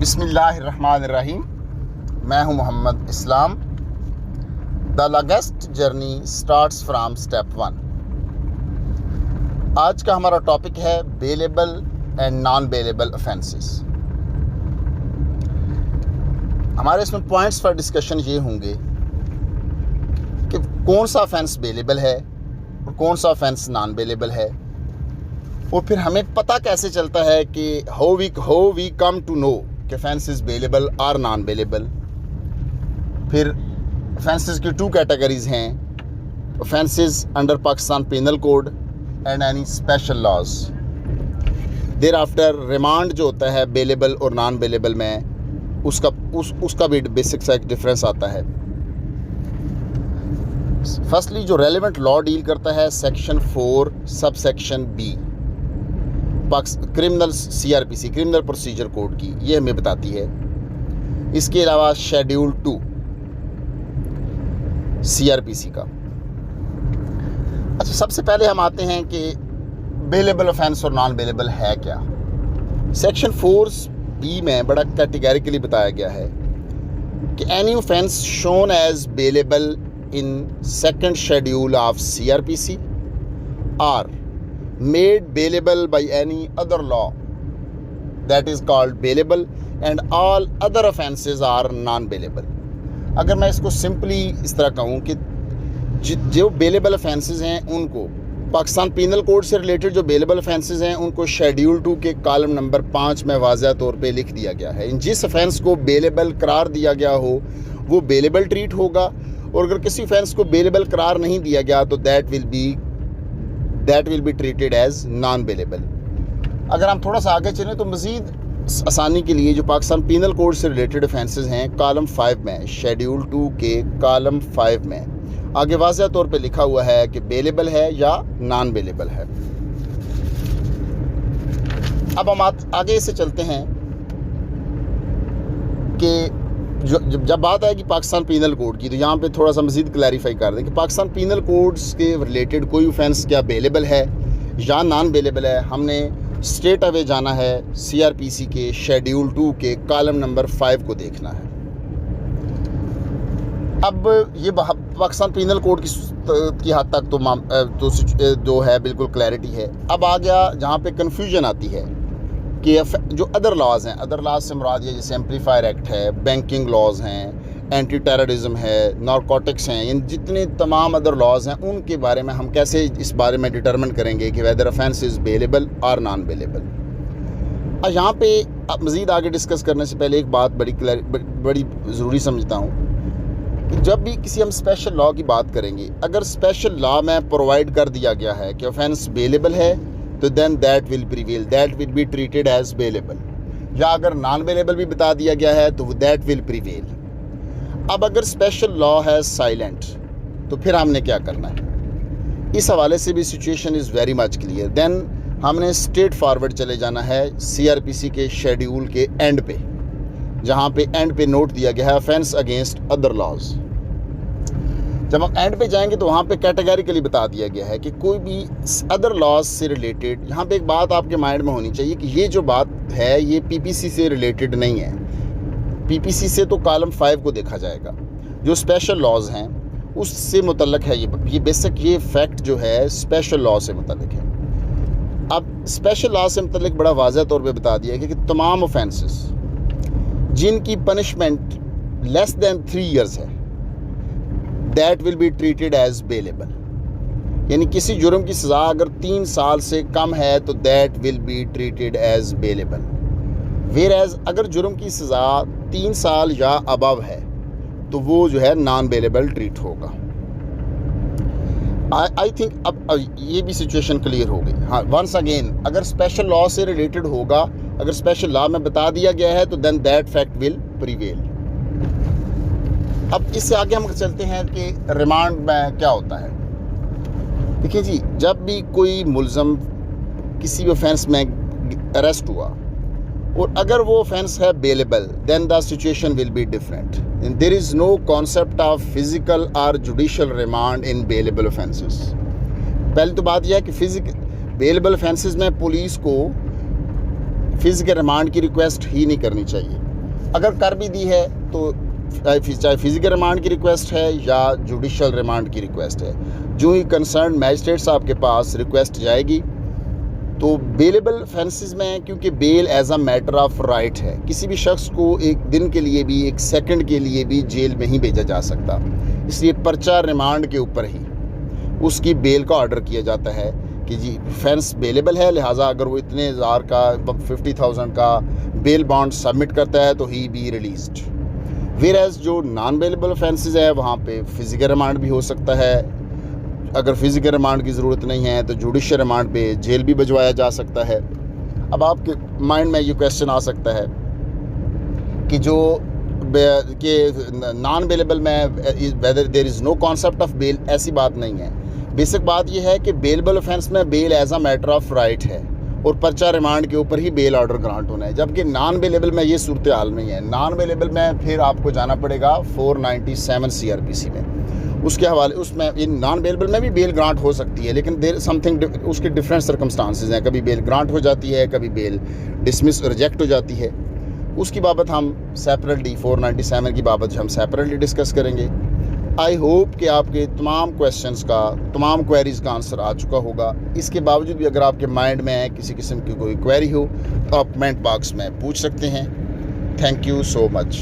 बिस्मिल्लाहिर्रहमानिर्रहीम। मैं हूं Mohammad Islam. The longest journey starts from step 1। आज का हमारा टॉपिक है bailable and non bailable offences. हमारे इसमें पॉइंट्स फॉर डिस्कशन ये होंगे कि कौन सा ऑफेंस बेलेबल है और कौन सा ऑफेंस नॉन बेलेबल है, और फिर हमें पता कैसे चलता है कि how we come to know कि ऑफेंस इज़ बेलेबल और नॉन बेलेबल। फिर ऑफेंसेस की 2 कैटेगरीज हैं, offences under Pakistan penal code and any special laws. There after remand जो होता है बेलेबल और नॉन बेलेबल में, उसका भी बेसिक सा एक डिफरेंस आता है। फर्स्टली जो रेलेवेंट लॉ डील करता है section 4 sub section B criminal CRPC criminal procedure code की, ये हमें बताती है। इसके अलावा शेड्यूल 2 CRPC का। अच्छा, सबसे पहले हम आते हैं कि बेलेबल ऑफेंस और नॉन बेलेबल है क्या। सेक्शन 4B में बड़ा कैटेगरिकली बताया गया है कि any offence shown as bailable in second schedule of CRPC are made bailable by any other law that is called bailable and all other offenses are non-bailable। अगर मैं इसको सिंपली इस तरह कहूँ कि जो बेलेबल ऑफेंसेस हैं उनको पाकिस्तान पीनल कोड से रिलेटेड जो बेलेबल ऑफेंसेस हैं उनको शेड्यूल 2 के कॉलम नंबर 5 में वाज़ह तौर पे लिख दिया गया है। जिस ऑफेंस को बेलेबल करार दिया गया हो वो बेलेबल ट्रीट होगा, और अगर किसी ऑफेंस को बेलेबल करार नहीं दिया गया तो that will be treated as non bailable. अगर हम थोड़ा सा आगे चलें तो मज़ीद आसानी के लिए जो पाकिस्तान पीनल कोड से रिलेटेड ऑफेंसेस हैं कॉलम 5 में, शेड्यूल 2 के कॉलम 5 में आगे वाज़ह तौर पे लिखा हुआ है कि बेलेबल है या नॉन बेलेबल है। अब हम आगे से चलते हैं कि जब बात आएगी पाकिस्तान पीनल कोड की, तो यहाँ पे थोड़ा सा मज़ीद क्लैरिफाई कर दें कि पाकिस्तान पीनल कोड्स के रिलेटेड कोई ऑफेंस क्या बेलेबल है या नॉन बेलेबल है। हमने स्ट्रेट अवे जाना है CRPC के शेड्यूल 2 के कॉलम नंबर 5 को देखना है। अब ये पाकिस्तान पीनल कोड की हद तक तो जो है बिल्कुल क्लैरिटी है। अब आ गया जहाँ पे कन्फ्यूजन आती है कि जो अदर लॉज हैं, अदर लॉज से मुराद ये जैसे एम्पलीफायर एक्ट है, बैंकिंग लॉज हैं, एंटी टेररिज्म है, नारकोटिक्स हैं, इन जितने तमाम अदर लॉज हैं उनके बारे में हम कैसे इस बारे में डिटरमिन करेंगे कि वेदर ऑफेंस इज़ बेलेबल और नॉन बेलेबल। और यहाँ पे मज़ीद आगे डिस्कस करने से पहले एक बात बड़ी ज़रूरी समझता हूँ कि जब भी किसी हम स्पेशल लॉ की बात करेंगे, अगर स्पेशल लॉ में प्रोवाइड कर दिया गया है कि ऑफेंस बेलेबल है तो then that will prevail, that will be treated as bailable. या अगर नॉन बेलेबल भी बता दिया गया है तो दैट विल प्रीवेल। अब अगर स्पेशल लॉ है साइलेंट तो फिर हमने क्या करना है। इस हवाले से भी situation is very much clear. Then हमने स्ट्रेट फॉरवर्ड चले जाना है CRPC के शेड्यूल के एंड पे, जहाँ पे एंड पे नोट दिया गया है ऑफेंस अगेंस्ट अदर लॉज। जब हम एंड पे जाएंगे तो वहाँ पे कैटेगरिकली बता दिया गया है कि कोई भी अदर लॉज से रिलेटेड, यहाँ पे एक बात आपके माइंड में होनी चाहिए कि ये जो बात है ये PPC से रिलेटेड नहीं है। PPC से तो कॉलम 5 को देखा जाएगा, जो स्पेशल लॉज हैं उससे मुतल्लक है। ये बेसिक ये फैक्ट जो है स्पेशल लॉ से मुतल्लक है। अब स्पेशल लॉ से मुतल्लक बड़ा वाज़ह तौर पर बता दिया गया कि तमाम ऑफेंसेस जिनकी पनिशमेंट लेस दैन 3 ईयर्स है that will be treated as bailable. यानी किसी जुर्म की सज़ा अगर 3 साल से कम है तो that will be treated as bailable. Where as अगर जुर्म की सज़ा 3 साल या अबव है तो वो जो है नॉन बेलेबल ट्रीट होगा। आई थिंक अब ये भी सिचुएशन क्लियर हो गई। हाँ, वंस अगेन अगर स्पेशल लॉ से रिलेटेड होगा, अगर स्पेशल लॉ में बता दिया गया है तो then that fact will prevail. अब इससे आगे हम चलते हैं कि रिमांड में क्या होता है। देखिए जी, जब भी कोई मुलज़म किसी भी ऑफेंस में अरेस्ट हुआ और अगर वो ऑफेंस है bailable, then the situation will be different. There is no concept of physical और judicial remand in bailable offences. पहले तो बात यह है कि बेलेबल ऑफेंसेस में पुलिस को फिजिकल रिमांड की रिक्वेस्ट ही नहीं करनी चाहिए। अगर कर भी दी है तो चाहे फिजिकल रिमांड की रिक्वेस्ट है या जुडिशल रिमांड की रिक्वेस्ट है, जो ही कंसर्न मैजिस्ट्रेट साहब के पास रिक्वेस्ट जाएगी तो बेलेबल ऑफेंसेस में, क्योंकि bail as a matter of right है, किसी भी शख्स को एक दिन के लिए भी, एक सेकंड के लिए भी जेल में ही भेजा जा सकता, इसलिए पर्चा रिमांड के ऊपर ही उसकी बेल का ऑर्डर किया जाता है कि जी ऑफेंस बेलेबल है, लिहाजा अगर वो इतने हज़ार का 50,000 का बेल बॉन्ड सबमिट करता है तो ही बी रिलीज्ड। वेयर एज जो नॉन बेलेबल ऑफेंसेस है वहाँ पे फिजिकल रिमांड भी हो सकता है, अगर फिजिकल रिमांड की ज़रूरत नहीं है तो जुडिशियल रिमांड पे जेल भी भिजवाया जा सकता है। अब आपके माइंड में ये क्वेश्चन आ सकता है कि जो नॉन बेलेबल में whether there is no concept of bail, ऐसी बात नहीं है। बेसिक बात यह है कि बेलेबल ऑफेंस में bail as a matter of right है और पर्चा रिमांड के ऊपर ही बेल ऑर्डर ग्रांट होना है, जबकि नॉन बेलेबल में ये सूरत हाल नहीं है। नॉन बेलेबल में फिर आपको जाना पड़ेगा 497 CRPC में, उसके हवाले उसमें इन नॉन बेलेबल में भी बेल ग्रांट हो सकती है, लेकिन देर समथिंग उसके डिफरेंट सर्कमस्टांसेस हैं, कभी बेल ग्रांट हो जाती है, कभी बेल डिसमिस रिजेक्ट हो जाती है। उसकी बाबत हम सेपरेटली 497 की बाबत हम सेपरेटली डिस्कस करेंगे। आई होप कि आपके तमाम क्वेश्चंस का, तमाम क्वेरीज़ का आंसर आ चुका होगा। इसके बावजूद भी अगर आपके माइंड में है किसी किस्म की कोई क्वेरी हो तो आप कमेंट बॉक्स में पूछ सकते हैं। Thank you so much.